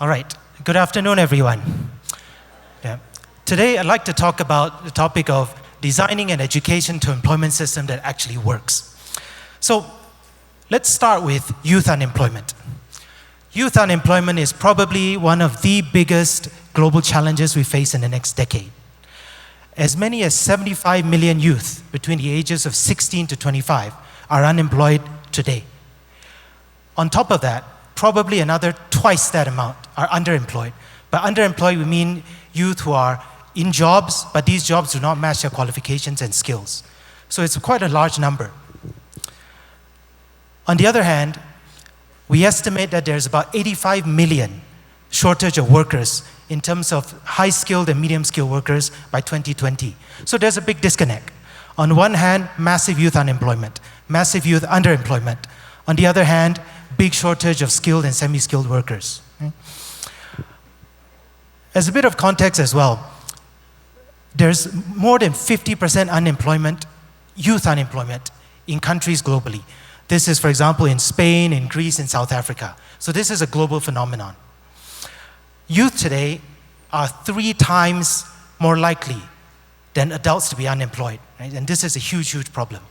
All right, good afternoon, everyone. Yeah. Today, I'd like to talk about the topic of designing an education to employment system that actually works. So, let's start with youth unemployment. Youth unemployment is probably one of the biggest global challenges we face in the next decade. As many as 75 million youth between the ages of 16 to 25 are unemployed today. On top of that, probably another twice that amount are underemployed. By underemployed, we mean youth who are in jobs, but these jobs do not match their qualifications and skills. So it's quite a large number. On the other hand, we estimate that there's about 85 million shortage of workers in terms of high-skilled and medium-skilled workers by 2020. So there's a big disconnect. On one hand, massive youth unemployment, massive youth underemployment. On the other hand, big shortage of skilled and semi-skilled workers. As a bit of context as well, there's more than 50% unemployment, youth unemployment, in countries globally. This is, for example, in Spain, in Greece, in South Africa. So this is a global phenomenon. Youth today are 3 times more likely than adults to be unemployed, right? And this is a huge, huge problem.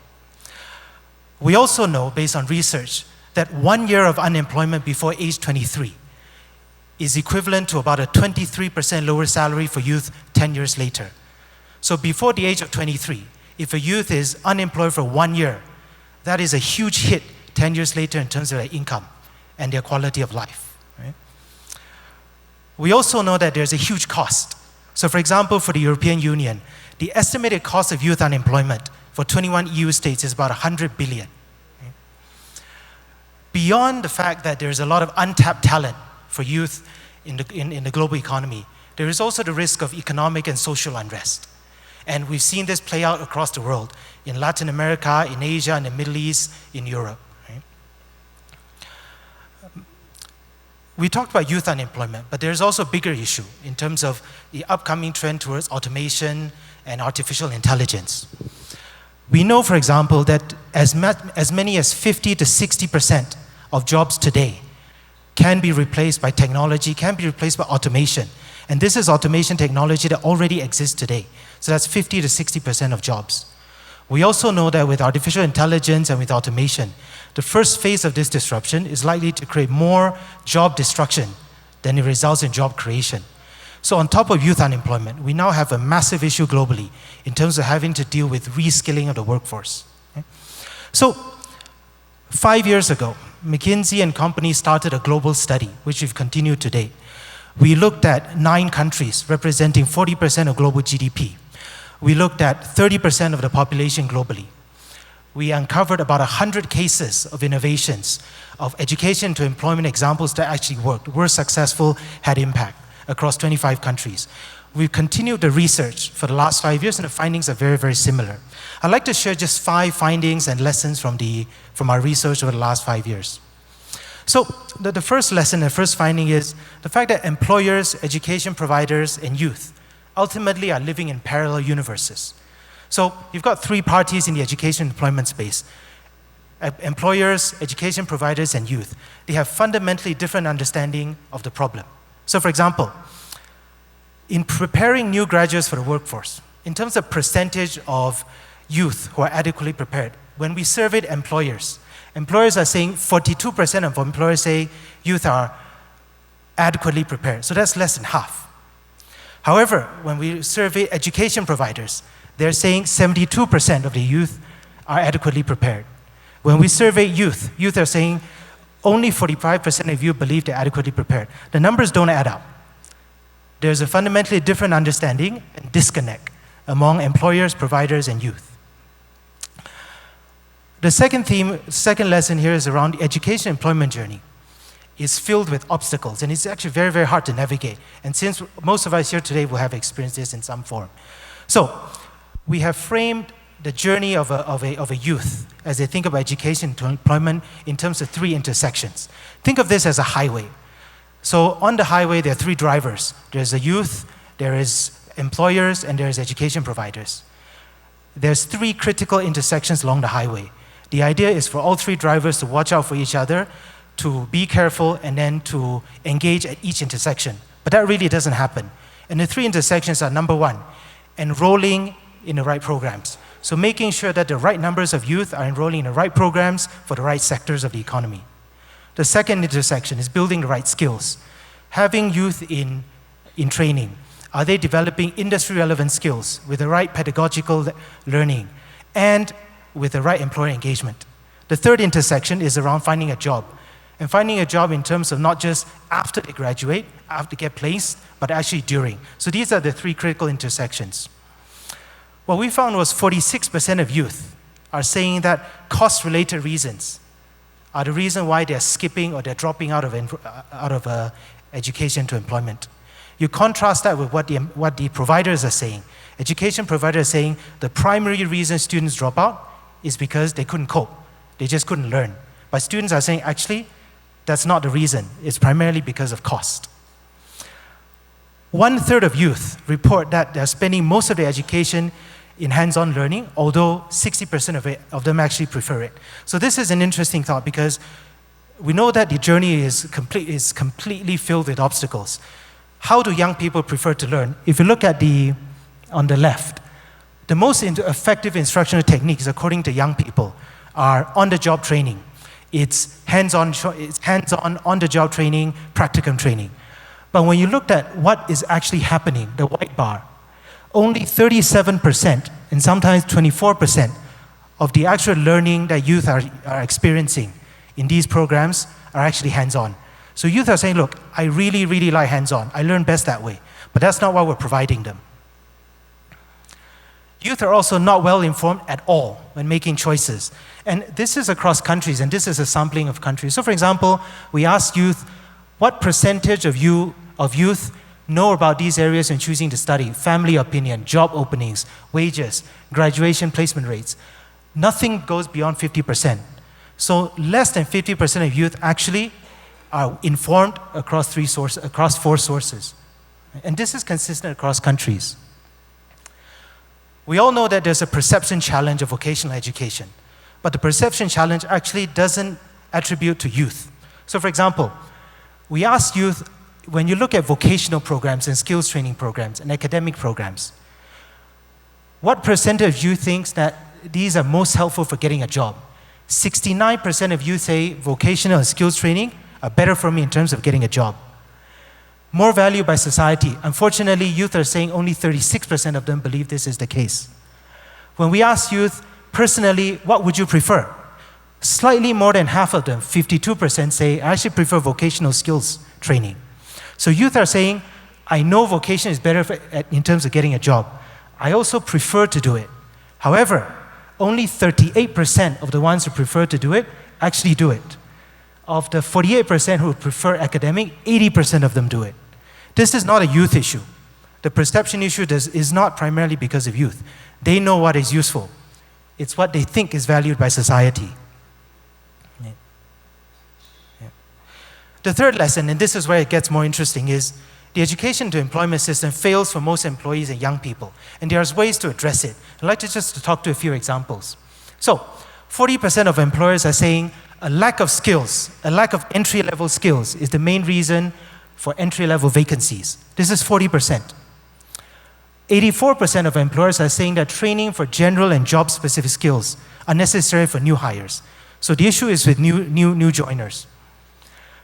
We also know, based on research, that 1 year of unemployment before age 23 is equivalent to about a 23% lower salary for youth 10 years later. So before the age of 23, if a youth is unemployed for 1 year, that is a huge hit 10 years later in terms of their income and their quality of life. Right? We also know that there's a huge cost. So for example, for the European Union, the estimated cost of youth unemployment for 21 EU states is about 100 billion. Beyond the fact that there's a lot of untapped talent for youth in the global economy, there is also the risk of economic and social unrest. And we've seen this play out across the world, in Latin America, in Asia, in the Middle East, in Europe. Right? We talked about youth unemployment, but there's also a bigger issue in terms of the upcoming trend towards automation and artificial intelligence. We know, for example, that as many as 50 to 60% of jobs today can be replaced by technology, can be replaced by automation. And this is automation technology that already exists today. So that's 50 to 60% of jobs. We also know that with artificial intelligence and with automation, the first phase of this disruption is likely to create more job destruction than it results in job creation. So on top of youth unemployment, we now have a massive issue globally in terms of having to deal with reskilling of the workforce. Okay? So 5 years ago, McKinsey and company started a global study, which we've continued to date. We looked at 9 countries representing 40% of global GDP. We looked at 30% of the population globally. We uncovered about 100 cases of innovations, of education to employment examples that actually worked, were successful, had impact across 25 countries. We've continued the research for the last 5 years, and the findings are very, very similar. I'd like to share just 5 findings and lessons from our research over the last 5 years. So the first lesson, the first finding is the fact that employers, education providers, and youth ultimately are living in parallel universes. So you've got 3 parties in the education employment space: employers, education providers, and youth. They have fundamentally different understanding of the problem. So for example, in preparing new graduates for the workforce, in terms of percentage of youth who are adequately prepared, when we surveyed employers are saying 42% of employers say youth are adequately prepared. So that's less than half. However, when we survey education providers, they're saying 72% of the youth are adequately prepared. When we survey youth are saying only 45% of you believe they're adequately prepared. The numbers don't add up. There's a fundamentally different understanding and disconnect among employers, providers, and youth. The second lesson here is around the education employment journey. It's filled with obstacles, and it's actually very, very hard to navigate. And since most of us here today will have experienced this in some form. So we have framed the journey of a youth as they think about education to employment in terms of 3 intersections. Think of this as a highway. So on the highway, there are 3 drivers. There's a youth, there is employers, and there's education providers. There's 3 critical intersections along the highway. The idea is for all 3 drivers to watch out for each other, to be careful, and then to engage at each intersection. But that really doesn't happen. And the three intersections are: number one, enrolling in the right programs. So making sure that the right numbers of youth are enrolling in the right programs for the right sectors of the economy. The second intersection is building the right skills. Having youth in training. Are they developing industry-relevant skills with the right pedagogical learning and with the right employer engagement? The third intersection is around finding a job. And finding a job in terms of not just after they graduate, after they get placed, but actually during. So these are the three critical intersections. What we found was 46% of youth are saying that cost-related reasons are the reason why they're skipping or they're dropping out of education to employment. You contrast that with what the providers are saying. Education providers are saying the primary reason students drop out is because they couldn't cope. They just couldn't learn. But students are saying, actually, that's not the reason. It's primarily because of cost. 1/3 of youth report that they're spending most of their education in hands-on learning, although 60% of them actually prefer it. So this is an interesting thought, because we know that the journey is completely filled with obstacles. How do young people prefer to learn? If you look at on the left, the most effective instructional techniques, according to young people, are on-the-job training. It's hands-on, on-the-job training, practicum training. But when you looked at what is actually happening, the white bar, only 37% and sometimes 24% of the actual learning that youth are experiencing in these programs are actually hands-on. So youth are saying, look, I really, really like hands-on. I learn best that way. But that's not what we're providing them. Youth are also not well informed at all when making choices. And this is across countries, and this is a sampling of countries. So for example, we asked youth, what percentage of youth know about these areas when choosing to study? Family opinion, job openings, wages, graduation placement rates. Nothing goes beyond 50%. So less than 50% of youth actually are informed across four sources. And this is consistent across countries. We all know that there's a perception challenge of vocational education, but the perception challenge actually doesn't attribute to youth. So for example, we asked youth, when you look at vocational programs and skills training programs and academic programs, what percentage of you thinks that these are most helpful for getting a job? 69% of you say vocational and skills training are better for me in terms of getting a job. More value by society. Unfortunately, youth are saying only 36% of them believe this is the case. When we ask youth, personally, what would you prefer? Slightly more than half of them, 52%, say, I actually prefer vocational skills training. So youth are saying, I know vocation is better in terms of getting a job. I also prefer to do it. However, only 38% of the ones who prefer to do it actually do it. Of the 48% who prefer academic, 80% of them do it. This is not a youth issue. The perception issue is not primarily because of youth. They know what is useful. It's what they think is valued by society. The third lesson, and this is where it gets more interesting, is the education to employment system fails for most employees and young people, and there's ways to address it. I'd like to just talk to a few examples. So, 40% of employers are saying a lack of skills, a lack of entry-level skills is the main reason for entry-level vacancies. This is 40%. 84% of employers are saying that training for general and job-specific skills are necessary for new hires. So the issue is with new joiners.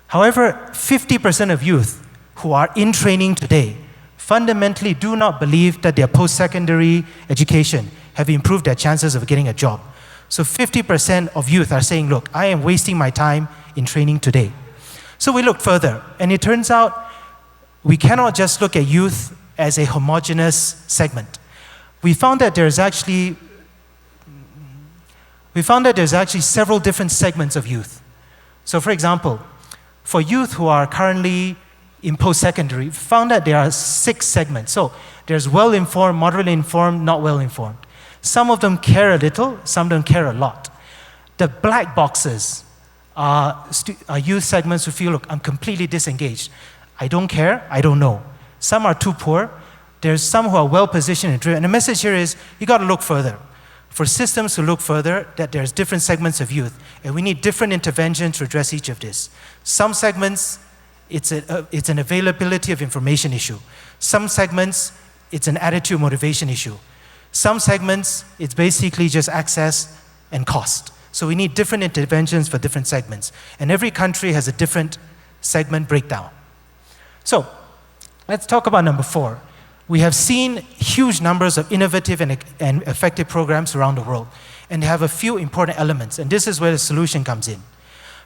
However, 50% of youth who are in training today fundamentally do not believe that their post-secondary education have improved their chances of getting a job. So 50% of youth are saying, look, I am wasting my time in training today. So we looked further, and it turns out we cannot just look at youth as a homogeneous segment. We found that there's actually several different segments of youth. So for example, for youth who are currently in post-secondary, we found that there are 6 segments. So there's well-informed, moderately informed, not well-informed. Some of them care a little, some of them care a lot. The black boxes are youth segments who feel, look, I'm completely disengaged. I don't care, I don't know. Some are too poor. There's some who are well-positioned and driven. And the message here is, you got to look further. for systems to look further, that there's different segments of youth, and we need different interventions to address each of this. Some segments, it's an availability of information issue. Some segments, it's an attitude motivation issue. Some segments, it's basically just access and cost. So we need different interventions for different segments. And every country has a different segment breakdown. So let's talk about number 4. We have seen huge numbers of innovative and effective programs around the world, and they have a few important elements, and this is where the solution comes in.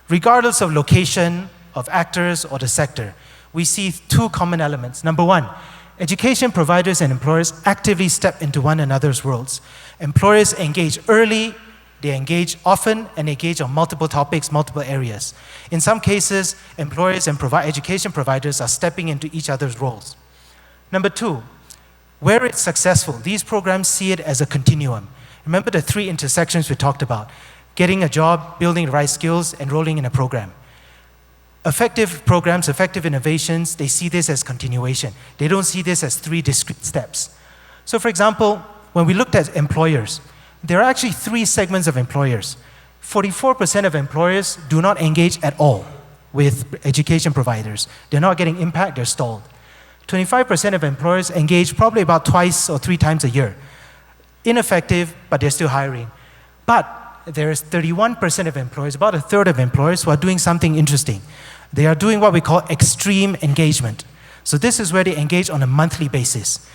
Regardless of location, of actors, or the sector, we see 2 common elements. Number 1, education providers and employers actively step into one another's worlds. Employers engage early, they engage often, and engage on multiple topics, multiple areas. In some cases, employers and education providers are stepping into each other's roles. Number 2, where it's successful, these programs see it as a continuum. Remember the 3 intersections we talked about: getting a job, building the right skills, enrolling in a program. Effective programs, effective innovations, they see this as continuation. They don't see this as 3 discrete steps. So for example, when we looked at employers, there are actually 3 segments of employers. 44% of employers do not engage at all with education providers. They're not getting impact, they're stalled. 25% of employers engage probably about 2 or 3 times a year. Ineffective, but they're still hiring. But there's 31% of employers, about a third of employers, who are doing something interesting. They are doing what we call extreme engagement. So this is where they engage on a monthly basis.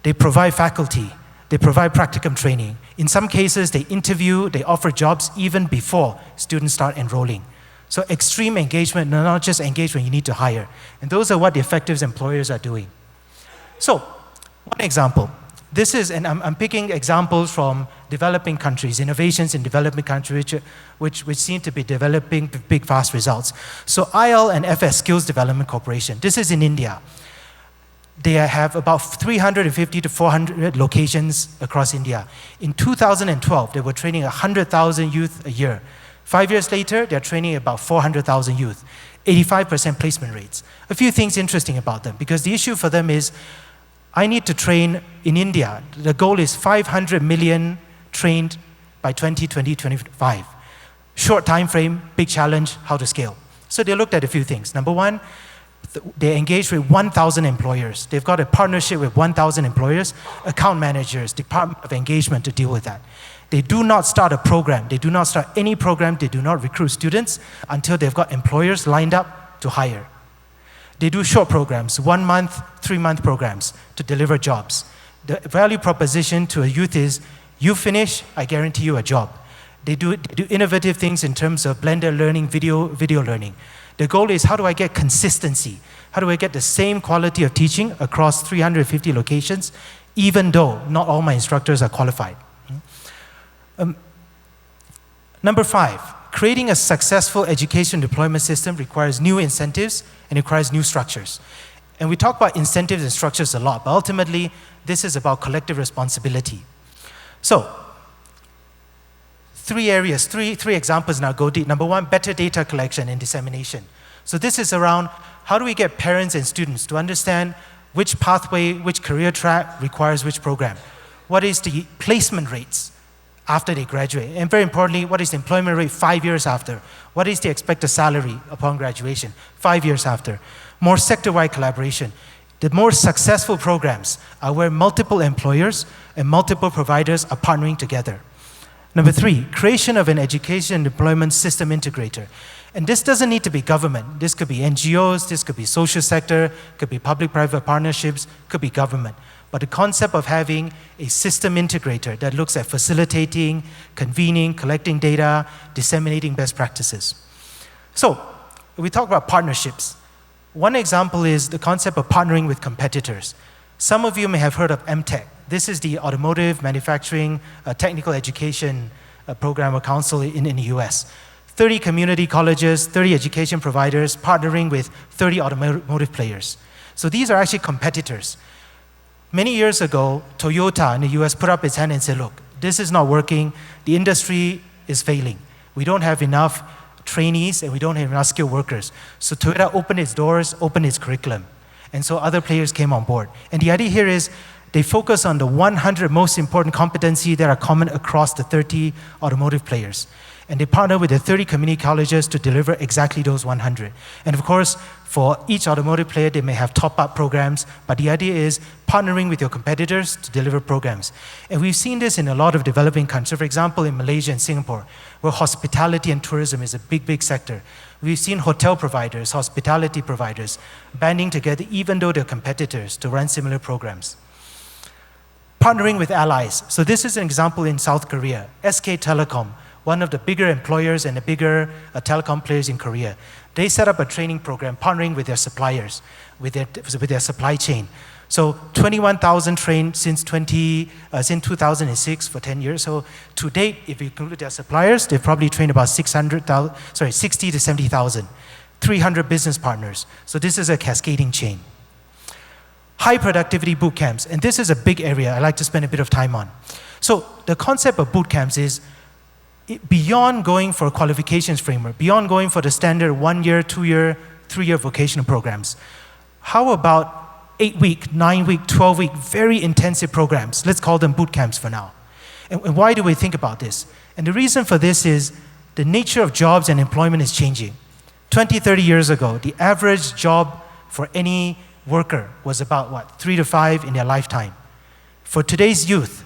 They provide faculty, they provide practicum training. In some cases, they interview, they offer jobs even before students start enrolling. So extreme engagement, not just engagement you need to hire. And those are what the effective employers are doing. So, one example. This is, and I'm picking examples from developing countries, innovations in developing countries which seem to be developing big, fast results. So IL and FS, Skills Development Corporation, this is in India. They have about 350 to 400 locations across India. In 2012, they were training 100,000 youth a year. 5 years later, they're training about 400,000 youth, 85% placement rates. A few things interesting about them, because the issue for them is, I need to train in India. The goal is 500 million trained by 2025. Short time frame, big challenge, how to scale. So they looked at a few things. Number 1, they engaged with 1,000 employers. They've got a partnership with 1,000 employers, account managers, Department of Engagement to deal with that. They do not start a program. They do not start any program. They do not recruit students until they've got employers lined up to hire. They do short programs, 1 month, 3-month programs to deliver jobs. The value proposition to a youth is, you finish, I guarantee you a job. They do innovative things in terms of blended learning, video learning. The goal is, how do I get consistency? How do I get the same quality of teaching across 350 locations, even though not all my instructors are qualified? Number 5, creating a successful education deployment system requires new incentives and requires new structures. And we talk about incentives and structures a lot, but ultimately, this is about collective responsibility. So, 3 areas, three examples now go deep. Number 1, better data collection and dissemination. So this is around, how do we get parents and students to understand which pathway, which career track requires which program? What is the placement rates after they graduate? And very importantly, what is the employment rate 5 years after? What is the expected salary upon graduation 5 years after? More sector-wide collaboration. The more successful programs are where multiple employers and multiple providers are partnering together. Number 3, creation of an education deployment system integrator. And this doesn't need to be government. This could be NGOs, this could be social sector, could be public-private partnerships, could be government. But the concept of having a system integrator that looks at facilitating, convening, collecting data, disseminating best practices. So, we talk about partnerships. One example is the concept of partnering with competitors. Some of you may have heard of MTech. This is the Automotive Manufacturing Technical Education Program or Council in the US. 30 community colleges, 30 education providers partnering with 30 automotive players. So these are actually competitors. Many years ago, Toyota in the US put up its hand and said, look, this is not working. The industry is failing. We don't have enough trainees and we don't have enough skilled workers. So Toyota opened its doors, opened its curriculum. And so other players came on board. And the idea here is, they focus on the 100 most important competencies that are common across the 30 automotive players. And they partner with the 30 community colleges to deliver exactly those 100. And of course, for each automotive player, they may have top-up programs, but the idea is partnering with your competitors to deliver programs. And we've seen this in a lot of developing countries. For example, in Malaysia and Singapore, where hospitality and tourism is a big, big sector. We've seen hotel providers, hospitality providers, banding together, even though they're competitors, to run similar programs. Partnering with allies. So this is an example in South Korea. SK Telecom, one of the bigger employers and the bigger telecom players in Korea. They set up a training program partnering with their suppliers, with their supply chain. So 21,000 trained since 2006 for 10 years. So to date, if you include their suppliers, they've probably trained about 60 to 70,000, 300 business partners. So this is a cascading chain. High productivity boot camps, and this is a big area I like to spend a bit of time on. So the concept of boot camps is beyond going for a qualifications framework, beyond going for the standard 1 year, 2 year, 3 year vocational programs. How about 8-week, 9-week, 12-week, very intensive programs? Let's call them boot camps for now. And why do we think about this? And the reason for this is the nature of jobs and employment is changing. 20, 30 years ago, the average job for any worker was about 3 to 5 in their lifetime. For today's youth,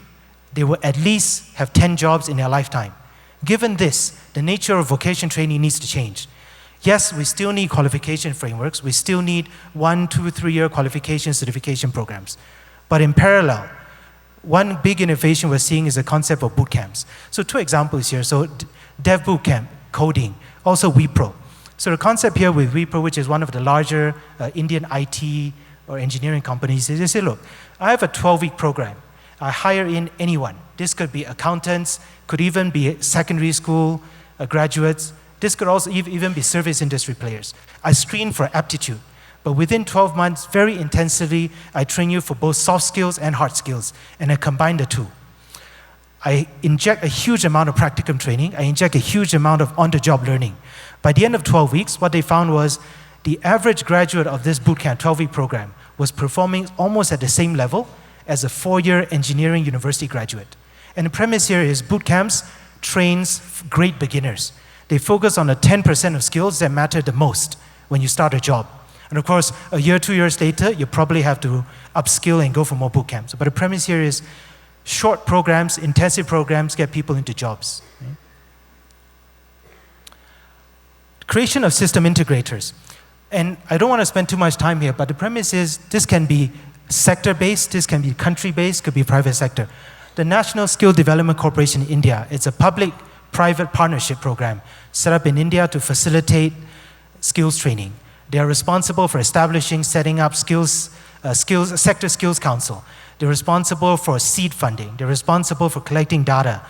they will at least have 10 jobs in their lifetime. Given this, the nature of vocation training needs to change. Yes, we still need qualification frameworks. We still need 1, 2, 3 year qualification certification programs. But in parallel, one big innovation we're seeing is the concept of boot camps. So 2 examples here. So Dev Bootcamp, coding, also Wipro. So the concept here with Wipro, which is one of the larger Indian IT or engineering companies, is they say, look, I have a 12-week program. I hire in anyone. This could be accountants, could even be secondary school graduates. This could also even be service industry players. I screen for aptitude, but within 12 months, very intensively, I train you for both soft skills and hard skills, and I combine the two. I inject a huge amount of practicum training. I inject a huge amount of on-the-job learning. By the end of 12 weeks, what they found was the average graduate of this bootcamp 12-week program was performing almost at the same level as a 4-year engineering university graduate. And the premise here is boot camps trains great beginners. They focus on the 10% of skills that matter the most when you start a job. And of course, a year, 2 years later, you probably have to upskill and go for more boot camps. But the premise here is short programs, intensive programs get people into jobs. Creation of system integrators. And I don't want to spend too much time here, but the premise is this can be sector-based, this can be country-based, could be private sector. The National Skill Development Corporation in India, it's a public-private partnership program set up in India to facilitate skills training. They are responsible for establishing, setting up sector skills council. They're responsible for seed funding. They're responsible for collecting data.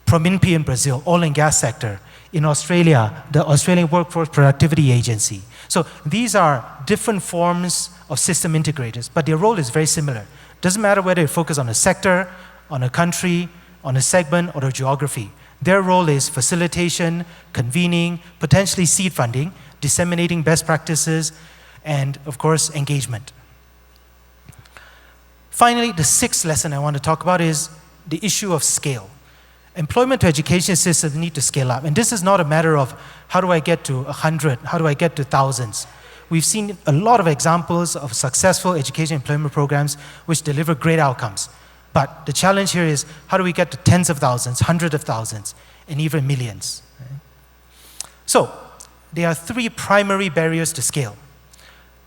Prominpi in Brazil, oil and gas sector. In Australia, the Australian Workforce Productivity Agency. So these are different forms of system integrators, but their role is very similar. Doesn't matter whether you focus on a sector, on a country, on a segment, or a geography. Their role is facilitation, convening, potentially seed funding, disseminating best practices, and of course, engagement. Finally, the 6th lesson I want to talk about is the issue of scale. Employment to education systems need to scale up. And this is not a matter of how do I get to 100, how do I get to thousands. We've seen a lot of examples of successful education employment programs which deliver great outcomes. But the challenge here is how do we get to tens of thousands, hundreds of thousands, and even millions. So there are 3 primary barriers to scale.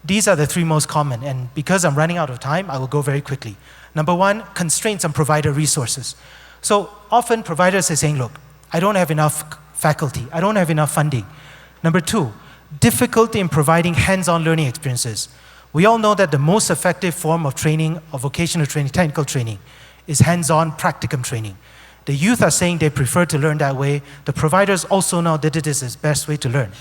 These are the 3 most common, and because I'm running out of time, I will go very quickly. Number 1, constraints on provider resources. So often providers are saying, look, I don't have enough faculty, I don't have enough funding. Number 2, difficulty in providing hands-on learning experiences. We all know that the most effective form of training, of vocational training, technical training, is hands-on practicum training. The youth are saying they prefer to learn that way. The providers also know that it is the best way to learn.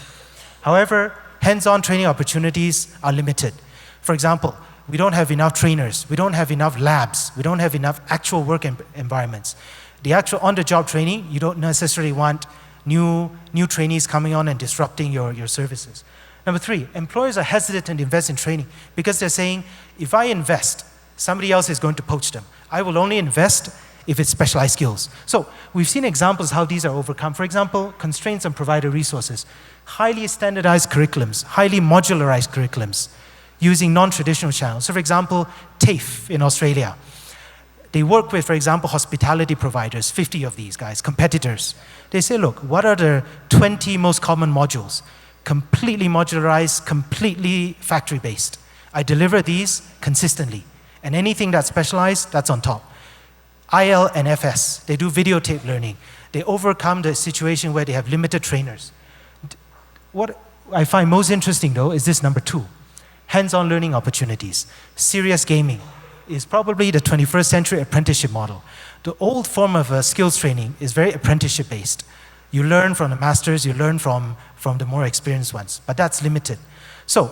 However, hands-on training opportunities are limited. For example, we don't have enough trainers, we don't have enough labs, we don't have enough actual work environments. The actual on-the-job training, you don't necessarily want new trainees coming on and disrupting your services. Number 3, employers are hesitant to invest in training because they're saying, if I invest, Somebody else is going to poach them. I will only invest if it's specialized skills. So we've seen examples how these are overcome. For example, constraints on provider resources, highly standardized curriculums, highly modularized curriculums, using non-traditional channels. So for example, TAFE in Australia. They work with, for example, hospitality providers, 50 of these guys, competitors. They say, look, what are the 20 most common modules? Completely modularized, completely factory-based. I deliver these consistently. And anything that's specialized, that's on top. IL and FS, they do videotape learning. They overcome the situation where they have limited trainers. What I find most interesting, though, is this number 2, hands-on learning opportunities. Serious gaming is probably the 21st century apprenticeship model. The old form of skills training is very apprenticeship-based. You learn from the masters, you learn from the more experienced ones, but that's limited. So,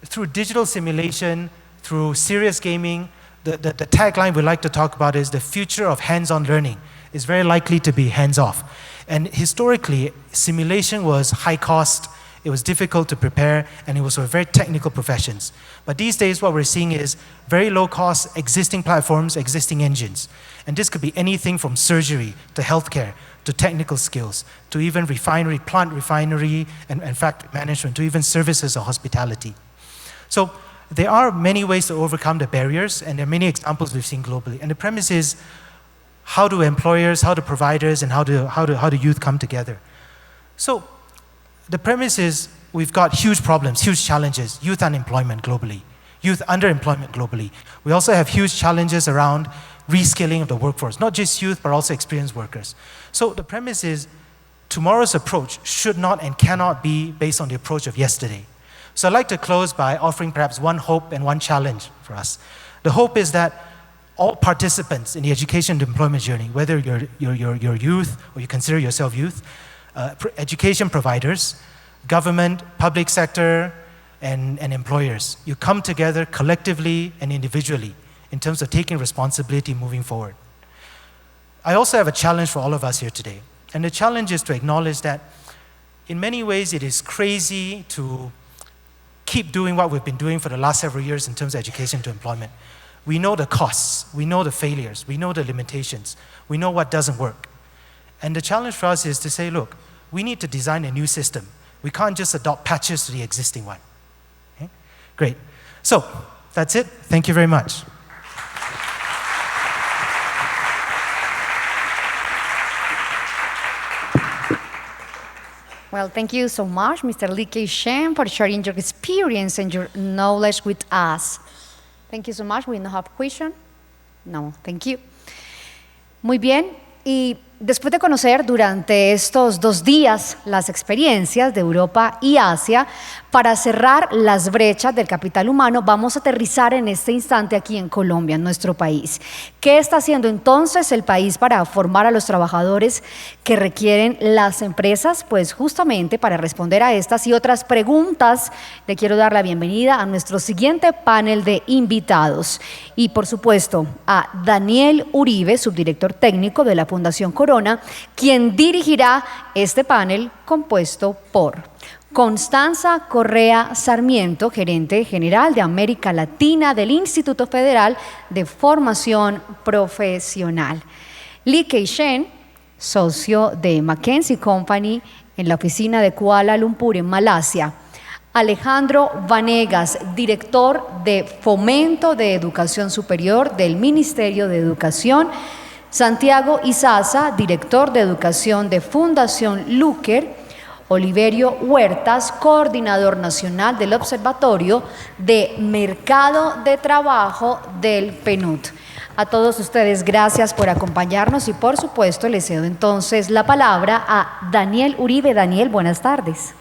through digital simulation, through serious gaming, the tagline we like to talk about is the future of hands-on learning is very likely to be hands-off. And historically, simulation was high cost, it was difficult to prepare, and it was for very technical professions. But these days, what we're seeing is very low cost, existing platforms, existing engines. And this could be anything from surgery to healthcare, to technical skills, to even refinery, plant refinery, and factory management, to even services or hospitality. So there are many ways to overcome the barriers, and there are many examples we've seen globally. And the premise is, how do employers, how do providers, and how do youth come together? So the premise is, we've got huge problems, huge challenges, youth unemployment globally, youth underemployment globally. We also have huge challenges around reskilling of the workforce, not just youth, but also experienced workers. So the premise is, tomorrow's approach should not and cannot be based on the approach of yesterday. So I'd like to close by offering perhaps one hope and one challenge for us. The hope is that all participants in the education and employment journey, whether you're youth or you consider yourself youth, education providers, government, public sector, and employers, you come together collectively and individually in terms of taking responsibility moving forward. I also have a challenge for all of us here today. And the challenge is to acknowledge that in many ways it is crazy to keep doing what we've been doing for the last several years in terms of education to employment. We know the costs, we know the failures, we know the limitations, we know what doesn't work. And the challenge for us is to say, look, we need to design a new system. We can't just adopt patches to the existing one. Okay? Great. So, that's it. Thank you very much. Well, thank you so much, Mr. Lee Kei-shen, for sharing your experience and your knowledge with us. Thank you so much. We don't have a question? No, thank you. Muy bien, y después de conocer durante estos 2 días las experiencias de Europa y Asia, para cerrar las brechas del capital humano, vamos a aterrizar en este instante aquí en Colombia, en nuestro país. ¿Qué está haciendo entonces el país para formar a los trabajadores que requieren las empresas? Pues justamente para responder a estas y otras preguntas, le quiero dar la bienvenida a nuestro siguiente panel de invitados. Y por supuesto a Daniel Uribe, subdirector técnico de la Fundación Corona, quien dirigirá este panel compuesto por Constanza Correa Sarmiento, gerente general de América Latina del Instituto Federal de Formación Profesional. Lee Kei-shen, socio de McKinsey Company en la oficina de Kuala Lumpur, en Malasia. Alejandro Vanegas, director de Fomento de Educación Superior del Ministerio de Educación. Santiago Izaza, director de Educación de Fundación Lúker. Oliverio Huertas, coordinador nacional del Observatorio de Mercado de Trabajo del PNUD. A todos ustedes, gracias por acompañarnos y por supuesto les cedo entonces la palabra a Daniel Uribe. Daniel, buenas tardes.